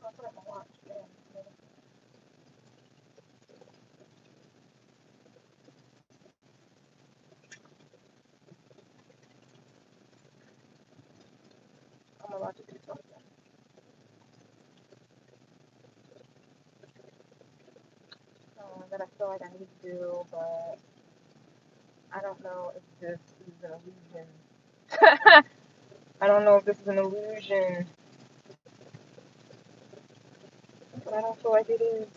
I'll put up my watch. Yeah. I'm about to do something that I feel like I need to do, but I don't know if this is an illusion. I don't know if this is an illusion, but I don't feel like it is.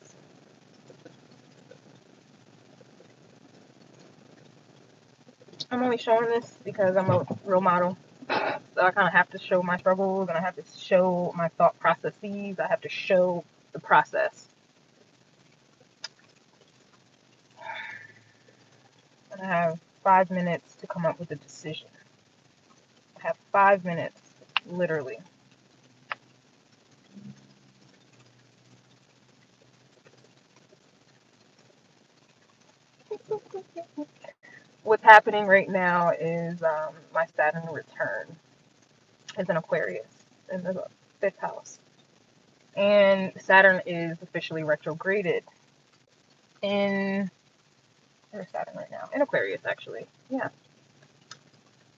I'm only showing this because I'm a real model. So I kind of have to show my struggles and I have to show my thought processes. I have to show the process. And I have 5 minutes to come up with a decision. I have 5 minutes, literally. What's happening right now is my Saturn return is in Aquarius in the 5th house. And Saturn is officially retrograded in, where's Saturn right now? In Aquarius, actually. Yeah.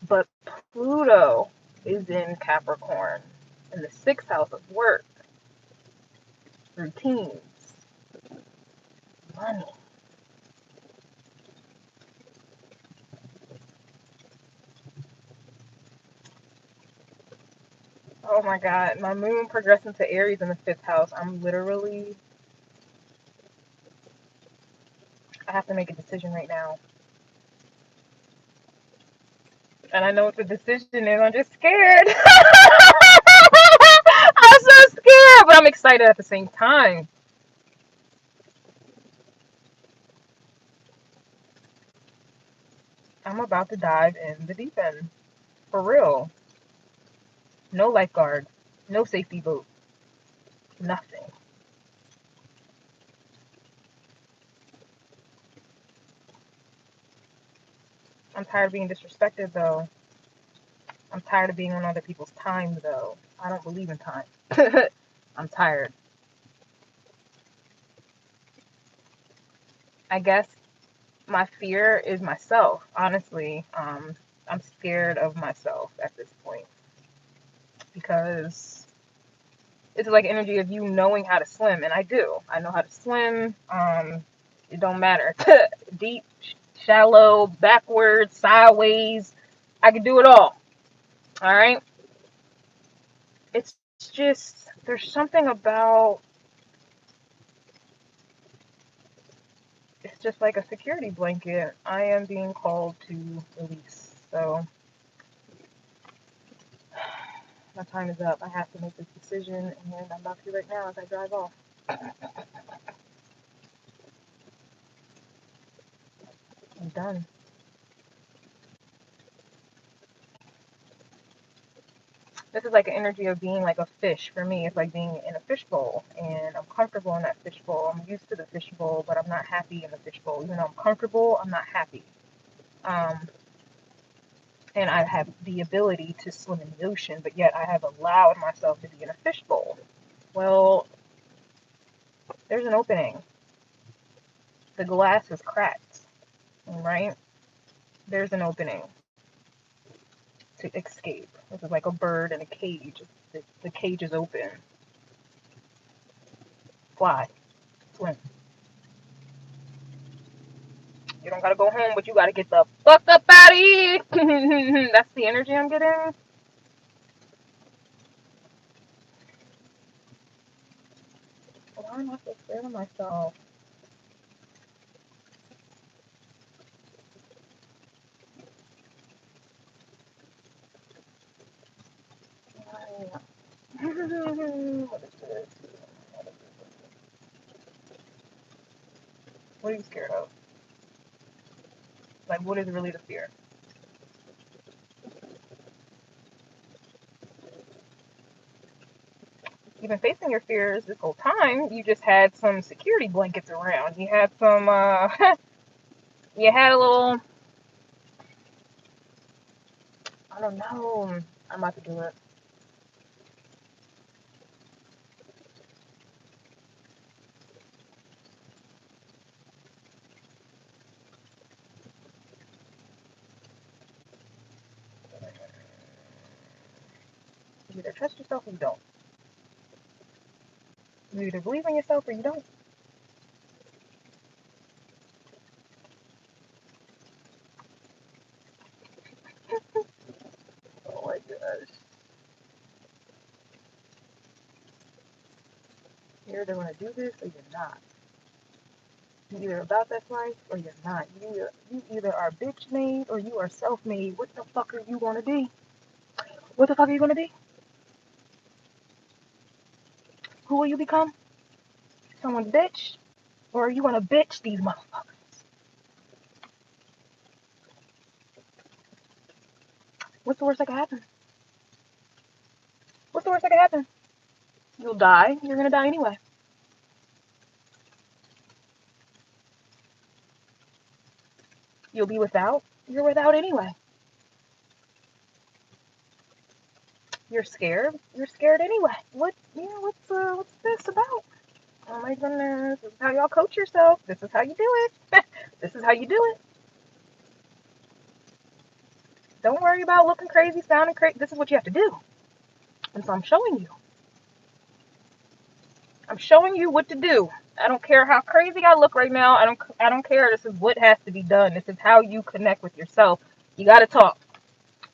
But Pluto is in Capricorn in the 6th house of work, routines, money. Oh my God, my moon progressing to Aries in the 5th house. I'm literally, I have to make a decision right now. And I know what the decision is. I'm just scared. I'm so scared, but I'm excited at the same time. I'm about to dive in the deep end. For real. No lifeguard. No safety boat. Nothing. I'm tired of being disrespected, though. I'm tired of being on other people's time, though. I don't believe in time. I'm tired. I guess my fear is myself, honestly. I'm scared of myself at this point because it's like energy of you knowing how to swim, and I do. I know how to swim. It don't matter. Deep, shallow, backwards, sideways. I can do it all. All right. It's just there's something about it's just like a security blanket. I am being called to release. So my time is up. I have to make this decision, and I'm about to right now as I drive off. I'm done. This is like an energy of being like a fish for me. It's like being in a fishbowl, and I'm comfortable in that fishbowl. I'm used to the fishbowl, but I'm not happy in the fishbowl. Even though I'm comfortable, I'm not happy. Um, and I have the ability to swim in the ocean, but yet I have allowed myself to be in a fishbowl. Well, there's an opening. The glass is cracked, right? There's an opening to escape. This is like a bird in a cage. The cage is open. Fly, swim. You don't gotta go home, but you gotta get the fuck up out of here. That's the energy I'm getting. Why am I so scared of myself? What is this? What are you scared of? Like, what is really the fear? You've been facing your fears this whole time. You just had some security blankets around. You had some, you had a little, I don't know. I'm about to do it. You either trust yourself or you don't. You either believe in yourself or you don't. Oh my gosh. You're either going to do this or you're not. You're either about that life or you're not. You either are bitch made or you are self made. What the fuck are you going to be? What the fuck are you going to be? Who will you become? Someone's bitch? Or are you going to bitch these motherfuckers? What's the worst that could happen? What's the worst that could happen? You'll die. You're going to die anyway. You'll be without. You're without anyway. You're scared. You're scared anyway. What's this about? Oh my goodness. This is how y'all coach yourself. This is how you do it. This is how you do it. Don't worry about looking crazy, sounding crazy. This is what you have to do. And so I'm showing you. I'm showing you what to do. I don't care how crazy I look right now. I don't care. This is what has to be done. This is how you connect with yourself. You got to talk.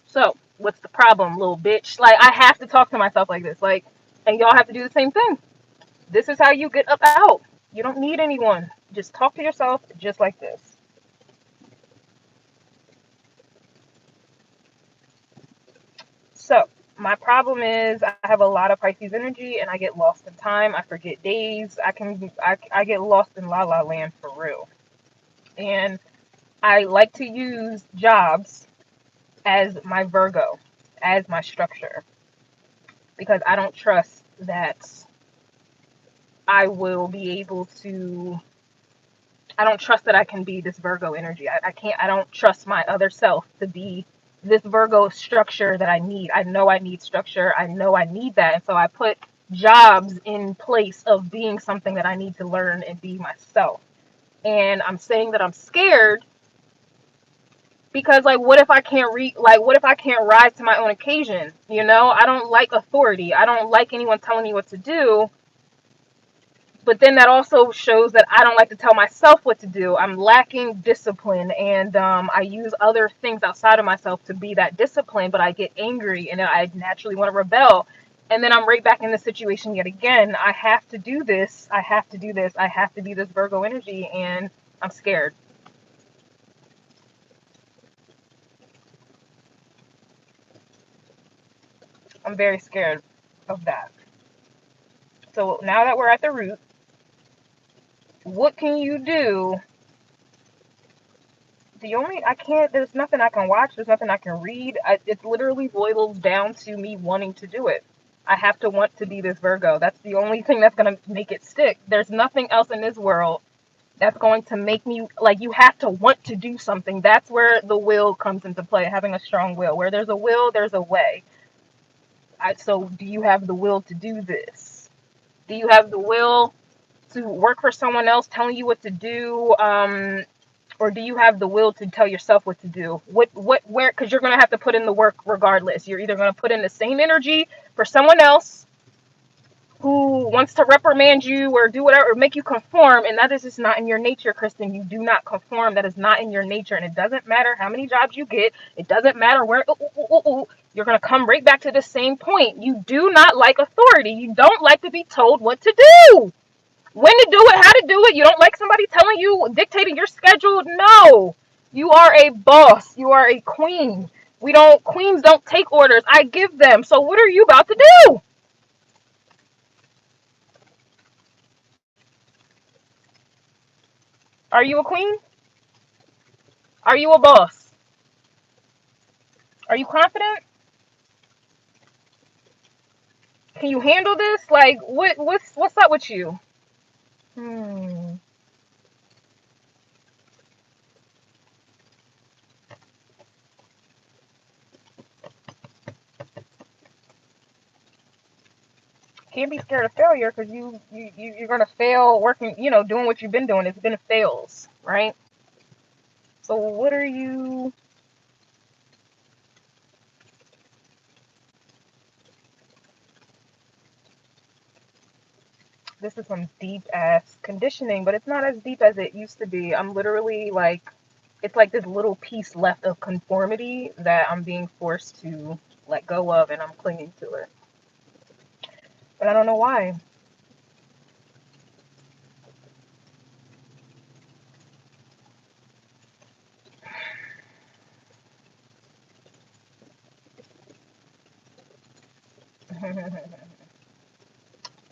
So, what's the problem, little bitch? Like, I have to talk to myself like this. Like, and y'all have to do the same thing. This is how you get up out. You don't need anyone. Just talk to yourself just like this. So, my problem is I have a lot of Pisces energy and I get lost in time. I forget days. I get lost in la la land for real. And I like to use jobs as my Virgo, as my structure, because I don't trust that I will be able to, I don't trust that I can be this Virgo energy. I don't trust my other self to be this Virgo structure that I need. I know I need structure. I know I need that. And so I put jobs in place of being something that I need to learn and be myself. And I'm saying that I'm scared because, like, what if I can't what if I can't rise to my own occasion? You know, I don't like authority. I don't like anyone telling me what to do. But then that also shows that I don't like to tell myself what to do. I'm lacking discipline, and I use other things outside of myself to be that discipline, but I get angry, and I naturally want to rebel. And then I'm right back in the situation yet again. I have to do this. I have to do this. I have to be this Virgo energy, and I'm scared. I'm very scared of that. So now that we're at the root, what can you do? There's nothing I can watch. There's nothing I can read. It literally boils down to me wanting to do it. I have to want to be this Virgo. That's the only thing that's going to make it stick. There's nothing else in this world that's going to make me, like, you have to want to do something. That's where the will comes into play, having a strong will. Where there's a will, there's a way. So do you have the will to do this? Do you have the will to work for someone else telling you what to do? Or do you have the will to tell yourself what to do? Where? Because you're going to have to put in the work regardless. You're either going to put in the same energy for someone else who wants to reprimand you or do whatever, or make you conform, and that is just not in your nature, Kristen. You do not conform. That is not in your nature, and it doesn't matter how many jobs you get. It doesn't matter where. You're going to come right back to the same point. You do not like authority. You don't like to be told what to do. When to do it, how to do it. You don't like somebody telling you, dictating your schedule. No. You are a boss. You are a queen. Queens don't take orders. I give them. So what are you about to do? Are you a queen? Are you a boss? Are you confident? Can you handle this? Like, what's up with you? Hmm. Can't be scared of failure because you're gonna fail working. Doing what you've been doing. It's been fails, right? So what are you? this is some deep ass conditioning, but it's not as deep as it used to be. I'm literally like, it's like this little piece left of conformity that I'm being forced to let go of, and I'm clinging to it. But I don't know why.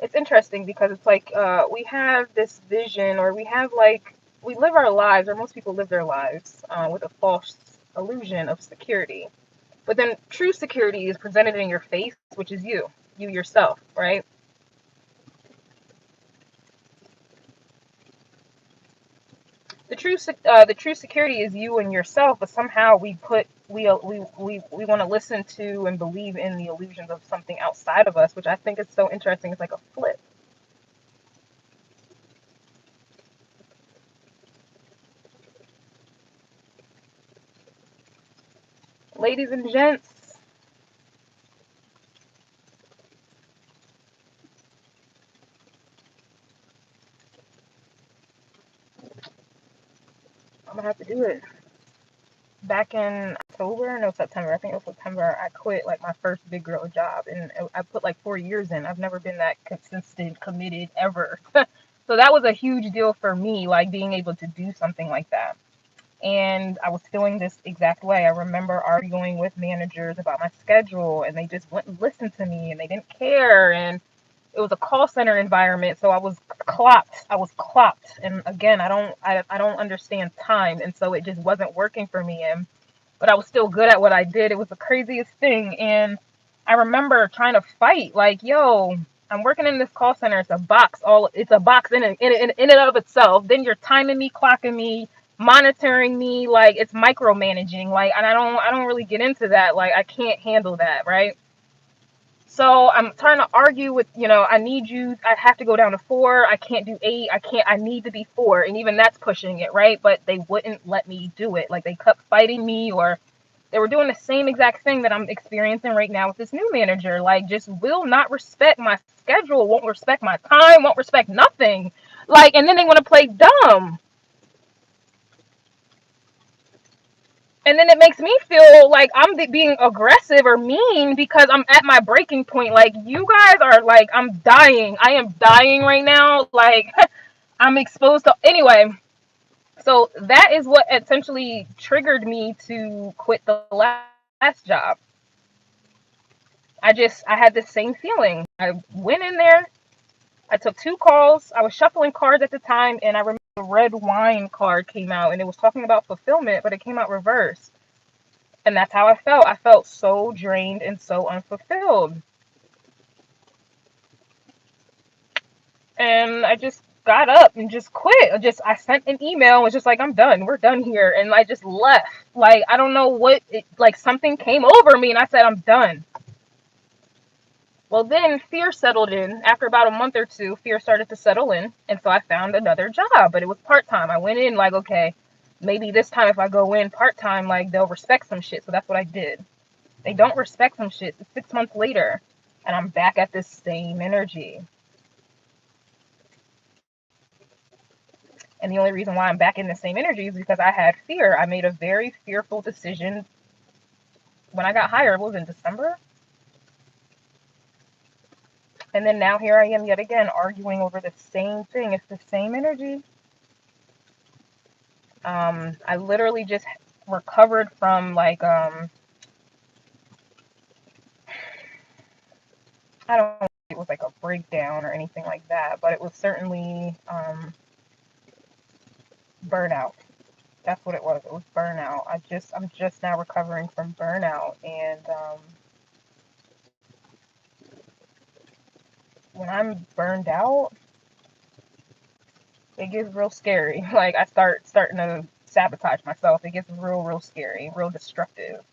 It's interesting because it's like we have this vision, or we have like, we live our lives, or most people live their lives with a false illusion of security. But then true security is presented in your face, which is you yourself, right? The true security is you and yourself, but somehow we want to listen to and believe in the illusions of something outside of us, which I think is so interesting. It's like a flip. Ladies and gents, I'm gonna have to do it. Back in October, no, September, I think it was September, I quit like my first big girl job, and I put like 4 years in. I've never been that consistent, committed ever. So that was a huge deal for me, like being able to do something like that. And I was feeling this exact way. I remember arguing with managers about my schedule, and they just wouldn't listen to me, and they didn't care. And it was a call center environment, so I was clocked. And again, I don't understand time, and so it just wasn't working for me. And but I was still good at what I did. It was the craziest thing. And I remember trying to fight, like, yo, I'm working in this call center. It's a box in and of itself. Then you're timing me, clocking me, monitoring me, like it's micromanaging. Like, and I don't really get into that. Like, I can't handle that, right? So I'm trying to argue with, I need you. I have to go down to 4. I can't do 8. I need to be 4. And even that's pushing it, right? But they wouldn't let me do it. Like, they kept fighting me, or they were doing the same exact thing that I'm experiencing right now with this new manager. Like, just will not respect my schedule, won't respect my time, won't respect nothing. Like, and then they want to play dumb. And then it makes me feel like I'm being aggressive or mean because I'm at my breaking point. Like, you guys are like, I'm dying. I am dying right now. Like, I'm exposed to. Anyway, so that is what essentially triggered me to quit the last job. I had the same feeling. I went in there. I took 2 calls. I was shuffling cards at the time, and I remember the red wine card came out, and it was talking about fulfillment, but it came out reversed. And that's how I felt. I felt so drained and so unfulfilled. And I just got up and just quit. I sent an email and was just like, I'm done. We're done here. And I just left. Like, I don't know like something came over me and I said, I'm done. Well, then fear settled in. After about a month or two, fear started to settle in. And so I found another job, but it was part-time. I went in like, okay, maybe this time if I go in part-time, like they'll respect some shit. So that's what I did. They don't respect some shit. It's 6 months later, and I'm back at this same energy. And the only reason why I'm back in the same energy is because I had fear. I made a very fearful decision when I got hired. It was in December. And then now here I am yet again arguing over the same thing. It's the same energy. I literally just recovered from like I don't know if it was like a breakdown or anything like that, but it was certainly burnout. That's what it was. It was burnout. I'm just now recovering from burnout, and when I'm burned out, it gets real scary. Like, I starting to sabotage myself. It gets real scary, real destructive,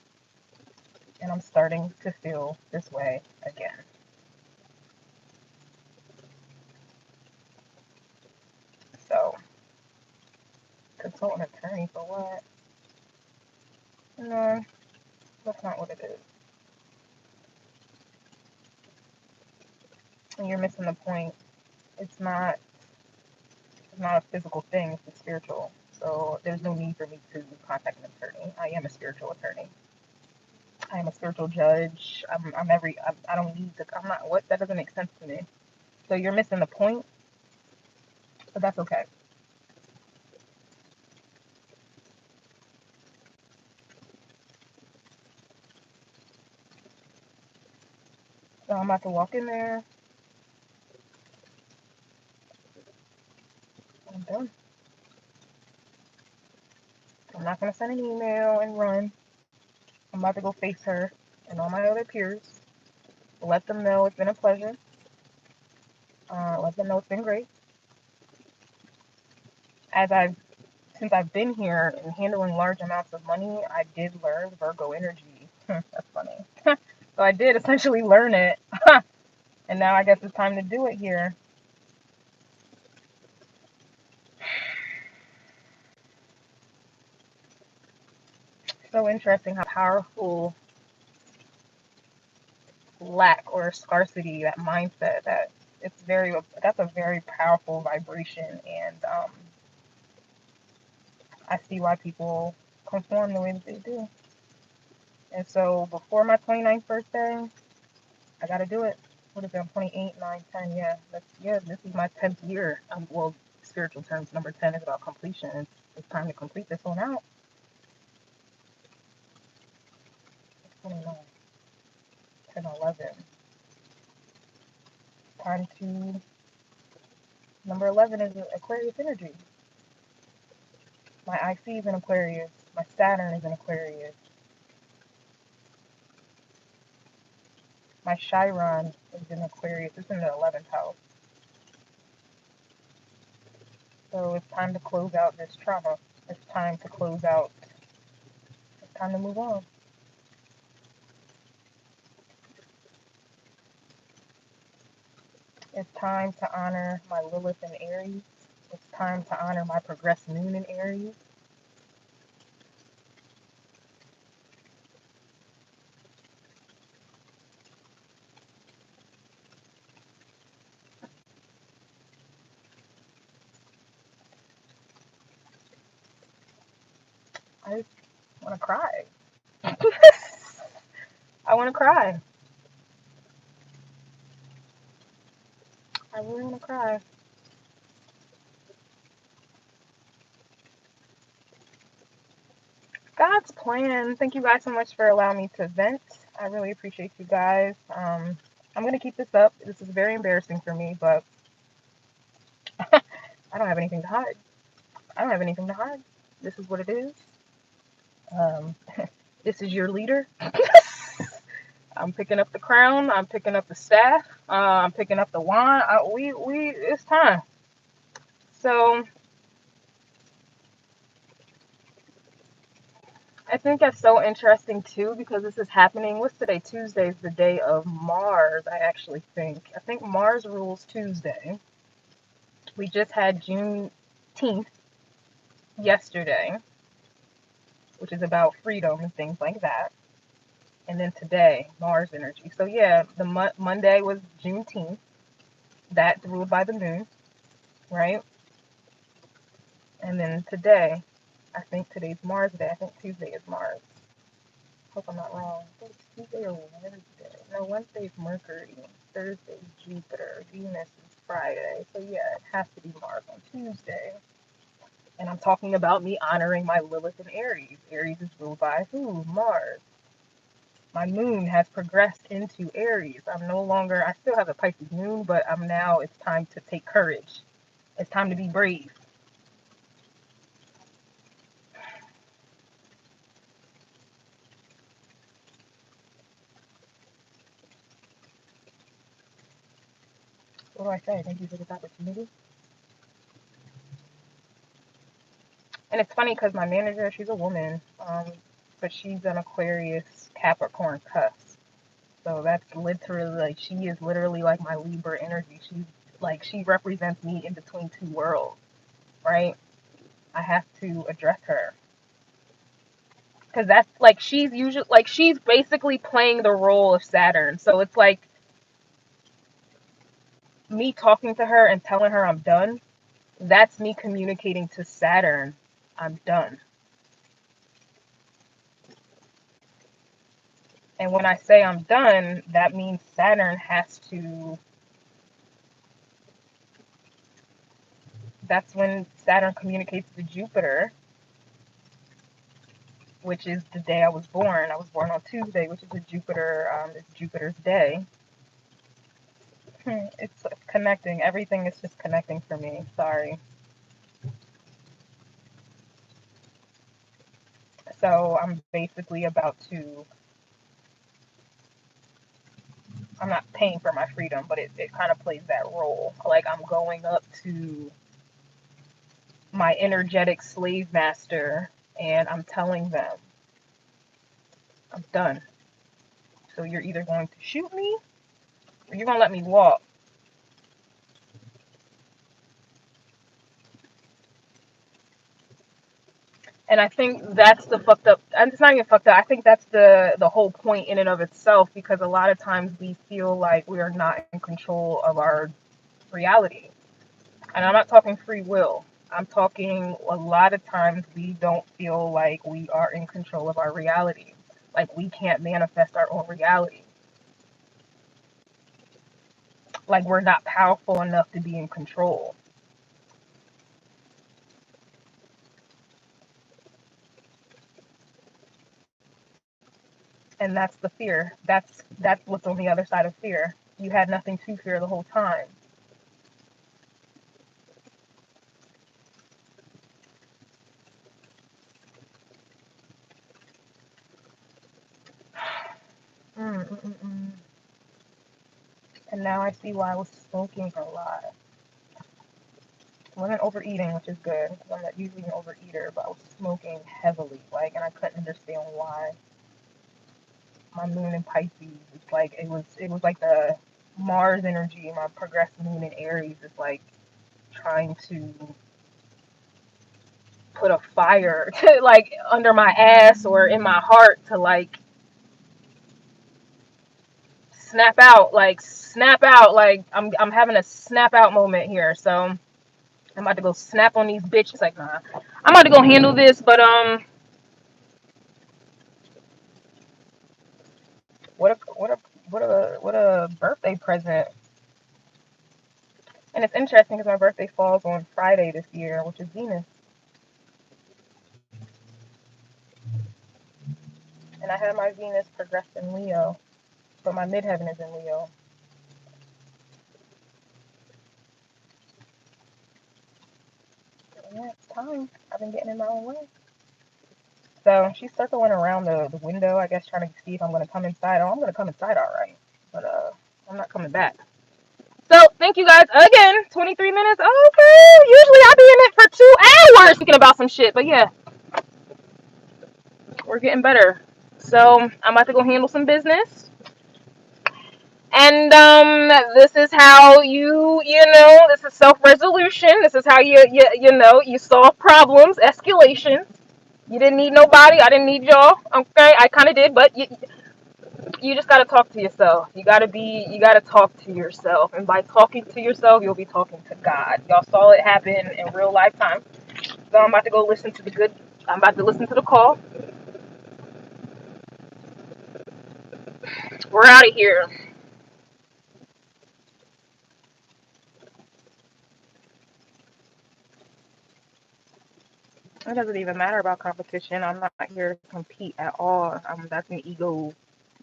and I'm starting to feel this way again. So, consult an attorney for what? No, that's not what it is. And you're missing the point. It's not a physical thing, it's a spiritual. So there's no need for me to contact an attorney. I am a spiritual attorney. I am a spiritual judge. I don't need to, I'm not, what, that doesn't make sense to me. So you're missing the point, but that's okay. So I'm about to walk in there. I'm done. I'm not going to send an email and run. I'm about to go face her and all my other peers. Let them know it's been a pleasure. Let them know it's been great. Since I've been here and handling large amounts of money, I did learn Virgo energy. That's funny. So I did essentially learn it. And now I guess it's time to do it here. So interesting how powerful lack or scarcity, that mindset, that's a very powerful vibration. And I see why people conform the way that they do. And so before my 29th birthday, I got to do it. What is it? I'm 28, 9, 10. Yeah, this is my 10th year. Well, spiritual terms, number 10 is about completion. It's time to complete this one out. 29, 10, 11. Time to, number 11 is Aquarius energy. My IC is in Aquarius. My Saturn is in Aquarius. My Chiron is in Aquarius. It's in the 11th house. So it's time to close out this trauma. It's time to close out. It's time to move on. It's time to honor my Lilith in Aries. It's time to honor my progressed moon in Aries. I just want to cry. I want to cry. I really want to cry. God's plan. Thank you guys so much for allowing me to vent. I really appreciate you guys. I'm going to keep this up. This is very embarrassing for me, but I don't have anything to hide. I don't have anything to hide. This is what it is. Um, this is your leader. I'm picking up the crown. I'm picking up the staff. I'm picking up the wand. It's time. So I think that's so interesting too because this is happening. What's today? Tuesday is the day of Mars. I think Mars rules Tuesday. We just had Juneteenth yesterday, which is about freedom and things like that. And then today, Mars energy. So yeah, the Monday was Juneteenth. That's ruled by the moon, right? And then today, I think today's Mars Day. I think Tuesday is Mars. Hope I'm not wrong. I think it's Tuesday or Wednesday. No, Wednesday is Mercury. Thursday is Jupiter. Venus is Friday. So yeah, it has to be Mars on Tuesday. And I'm talking about me honoring my Lilith in Aries. Aries is ruled by who? Mars. My moon has progressed into Aries. I still have a Pisces moon, but it's time to take courage. It's time to be brave. What do I say? Thank you for this opportunity. And it's funny because my manager, she's a woman, but she's an Aquarius Capricorn cusp. So that's literally like she is literally like my Libra energy. She represents me in between two worlds, right? I have to address her because that's like she's basically playing the role of Saturn. So it's like Me talking to her and telling her I'm done, that's me communicating to Saturn, I'm done. And when I say I'm done, that means Saturn has to, that's when Saturn communicates to Jupiter, which is the day I was born. I was born on Tuesday, which is a Jupiter, it's Jupiter's day. It's connecting. Everything is just connecting for me. Sorry. So I'm basically about to, I'm not paying for my freedom, but it kind of plays that role. Like I'm going up to my energetic slave master and I'm telling them, I'm done. So you're either going to shoot me or you're going to let me walk. And I think that's the fucked up, and it's not even fucked up. I think that's the whole point in and of itself, because a lot of times we feel like we are not in control of our reality. And I'm not talking free will. I'm talking a lot of times we don't feel like we are in control of our reality. Like we can't manifest our own reality. Like we're not powerful enough to be in control. And that's the fear. That's what's on the other side of fear. You had nothing to fear the whole time. Mm, mm, mm, mm. And now I see why I was smoking a lot. I wasn't overeating, which is good, because I'm not usually an overeater, but I was smoking heavily, like, and I couldn't understand why. My moon in Pisces, it's like it was like the Mars energy. My progressed moon in Aries is like trying to put a fire to, like under my ass or in my heart to like snap out, like I'm having a snap out moment here. So I'm about to go snap on these bitches. Like, nah, I'm about to go handle this. But what a what a birthday present. And it's interesting because my birthday falls on Friday this year, which is Venus, and I have my Venus progressed in Leo, but my midheaven is in Leo. Yeah, it's time. I've been getting in my own way. So she's circling around the window, I guess, trying to see if I'm gonna come inside. Oh, I'm gonna come inside all right, but I'm not coming back. So thank you guys again. 23 minutes. Okay. Usually I'll be in it for 2 hours thinking about some shit, but yeah, we're getting better. So I'm about to go handle some business. And this is how this is self-resolution. This is how you solve problems, escalation. You didn't need nobody. I didn't need y'all. Okay, I kind of did, but you just gotta talk to yourself. You gotta talk to yourself, and by talking to yourself, you'll be talking to God. Y'all saw it happen in real lifetime. So I'm about to go listen to the good. I'm about to listen to the call. We're out of here. It doesn't even matter about competition. I'm not here to compete at all. That's an ego.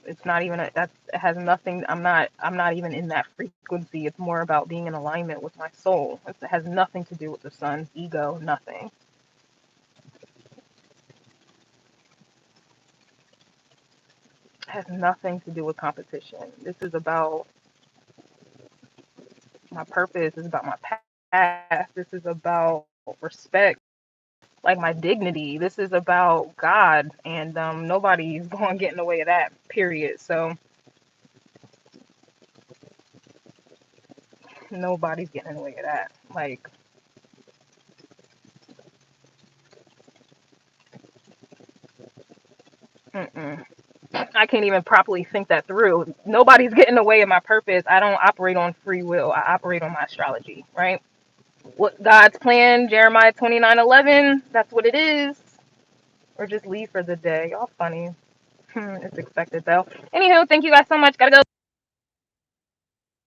It's not even it has nothing. I'm not even in that frequency. It's more about being in alignment with my soul. It has nothing to do with the sun's ego. Nothing. It has nothing to do with competition. This is about my purpose. This is about my path. This is about respect, like my dignity. This is about God, and nobody's going to get in the way of that. Period. So nobody's getting in the way of that. Like, mm-mm. I can't even properly think that through. Nobody's getting away in my purpose. I don't operate on free will. I operate on my astrology, right? What God's plan, Jeremiah 29:11, that's what it is. Or just leave for the day. Y'all funny. It's expected though. Anywho, thank you guys so much. Gotta go.